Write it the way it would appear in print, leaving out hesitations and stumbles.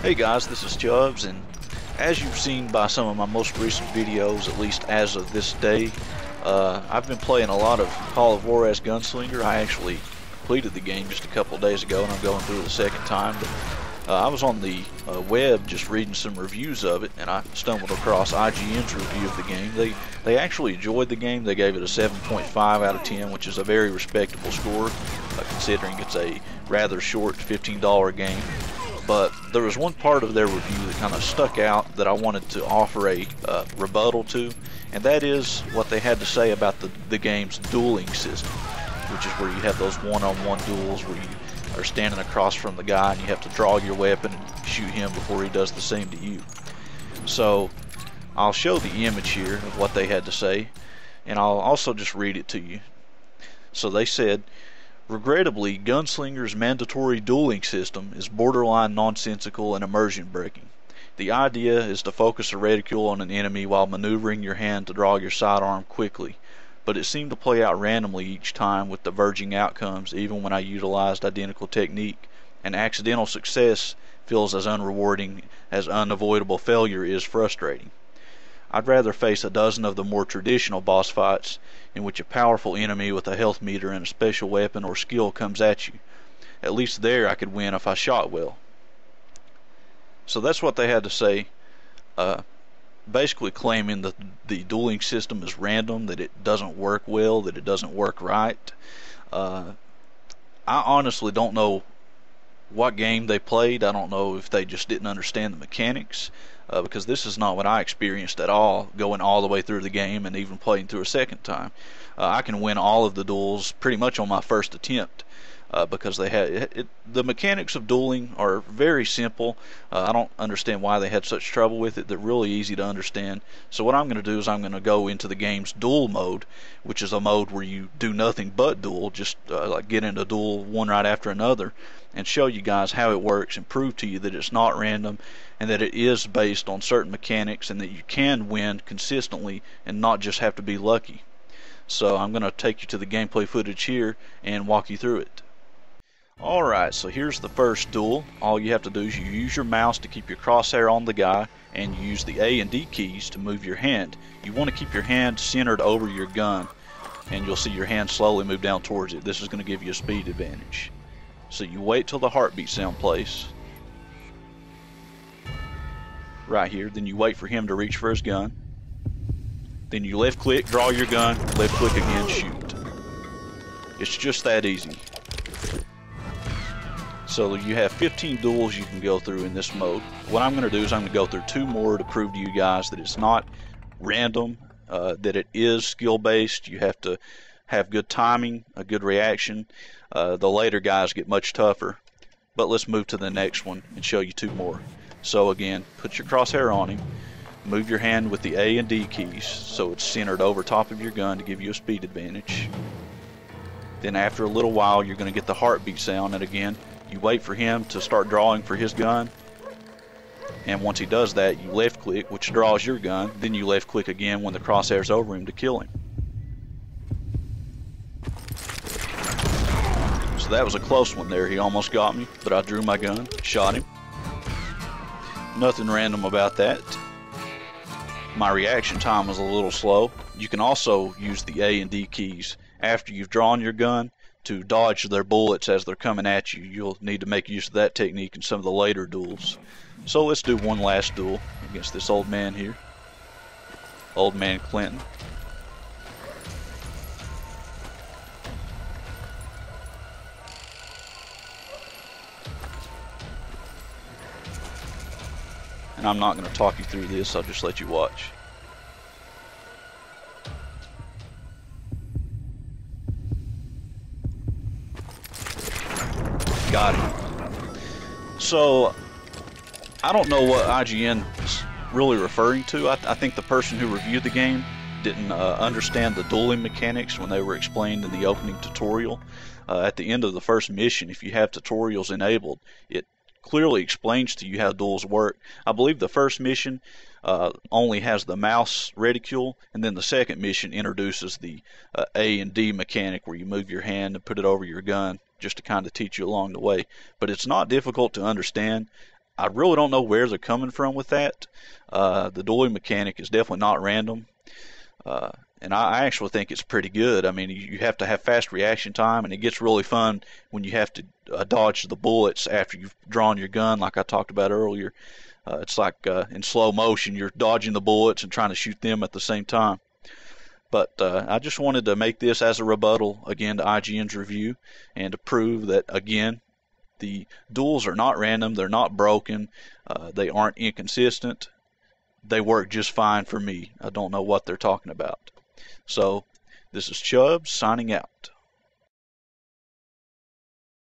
Hey guys, this is Chubs, and as you've seen by some of my most recent videos, at least as of this day, I've been playing a lot of Call of Juarez Gunslinger. I actually completed the game just a couple of days ago, and I'm going through it a second time. But I was on the web just reading some reviews of it, and I stumbled across IGN's review of the game. They actually enjoyed the game. They gave it a 7.5 out of 10, which is a very respectable score, considering it's a rather short $15 game. But there was one part of their review that kind of stuck out that I wanted to offer a rebuttal to, and that is what they had to say about the game's dueling system, which is where you have those one-on-one duels where you are standing across from the guy and you have to draw your weapon and shoot him before he does the same to you. So I'll show the image here of what they had to say, and I'll also just read it to you. So they said, regrettably, Gunslinger's mandatory dueling system is borderline nonsensical and immersion breaking. The idea is to focus a reticule on an enemy while maneuvering your hand to draw your sidearm quickly, but it seemed to play out randomly each time with diverging outcomes even when I utilized identical technique, and accidental success feels as unrewarding as unavoidable failure is frustrating. I'd rather face a dozen of the more traditional boss fights in which a powerful enemy with a health meter and a special weapon or skill comes at you. At least there I could win if I shot well. So that's what they had to say, basically claiming that the dueling system is random, that it doesn't work well, that it doesn't work right. I honestly don't know what game they played. I don't know if they just didn't understand the mechanics, because this is not what I experienced at all, going all the way through the game and even playing through a second time. I can win all of the duels pretty much on my first attempt, because they had the mechanics of dueling are very simple. I don't understand why they had such trouble with it. They're really easy to understand. So what I'm going to do is I'm going to go into the game's Duel Mode, which is a mode where you do nothing but duel, just like get into a duel one right after another, and show you guys how it works and prove to you that it's not random and that it is based on certain mechanics and that you can win consistently and not just have to be lucky. So I'm going to take you to the gameplay footage here and walk you through it. Alright, so here's the first duel. All you have to do is you use your mouse to keep your crosshair on the guy, and you use the A and D keys to move your hand. You want to keep your hand centered over your gun, and you'll see your hand slowly move down towards it. This is going to give you a speed advantage. So you wait till the heartbeat sound plays. Right here. Then you wait for him to reach for his gun. Then you left click, draw your gun, left click again, shoot. It's just that easy. So you have 15 duels you can go through in this mode. What I'm going to do is I'm going to go through 2 more to prove to you guys that it's not random, that it is skill based. You have to have good timing, a good reaction. The later guys get much tougher. But let's move to the next one and show you 2 more. So again, put your crosshair on him. Move your hand with the A and D keys so it's centered over top of your gun to give you a speed advantage. Then after a little while you're going to get the heartbeat sound, and again you wait for him to start drawing for his gun, and once he does that you left click, which draws your gun. Then you left click again when the crosshair's over him to kill him. So that was a close one there. He almost got me, but I drew my gun, shot him. Nothing random about that. My reaction time was a little slow. You can also use the A and D keys after you've drawn your gun to dodge their bullets as they're coming at you. You'll need to make use of that technique in some of the later duels. So let's do one last duel against this old man here. Old man Clinton. And I'm not going to talk you through this, I'll just let you watch. Got him. So, I don't know what IGN is really referring to. I think the person who reviewed the game didn't understand the dueling mechanics when they were explained in the opening tutorial. At the end of the first mission, if you have tutorials enabled, it clearly explains to you how duels work. I believe the first mission only has the mouse reticule, and then the second mission introduces the A and D mechanic where you move your hand and put it over your gun, just to kind of teach you along the way. But it's not difficult to understand. I really don't know where they're coming from with that. The dueling mechanic is definitely not random. And I actually think it's pretty good. I mean, you have to have fast reaction time, and it gets really fun when you have to dodge the bullets after you've drawn your gun, like I talked about earlier. It's like in slow motion, you're dodging the bullets and trying to shoot them at the same time. But I just wanted to make this as a rebuttal, again, to IGN's review, and to prove that, again, the duels are not random, they're not broken, they aren't inconsistent. They work just fine for me. I don't know what they're talking about. So, this is Chubbs signing out.